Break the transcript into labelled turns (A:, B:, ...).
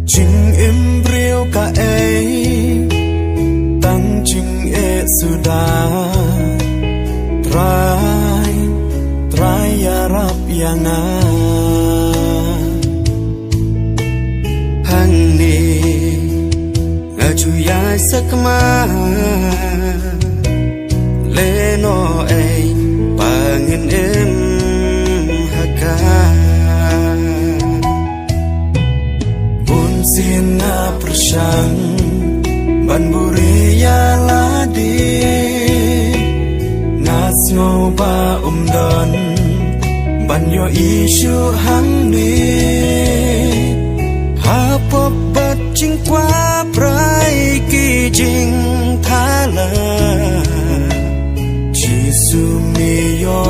A: Chinh im riêu cả ấy tăng chinh ê su đà trai trai ya rap yang a hang ni ngờ chu ya sắc ma lê no ấy ba nghìn em haka Sin na persang ban buria ladi nas ngo ba don ban yo isu hang ni ha pop bat ching qua prai ki jing thala chi su mi yo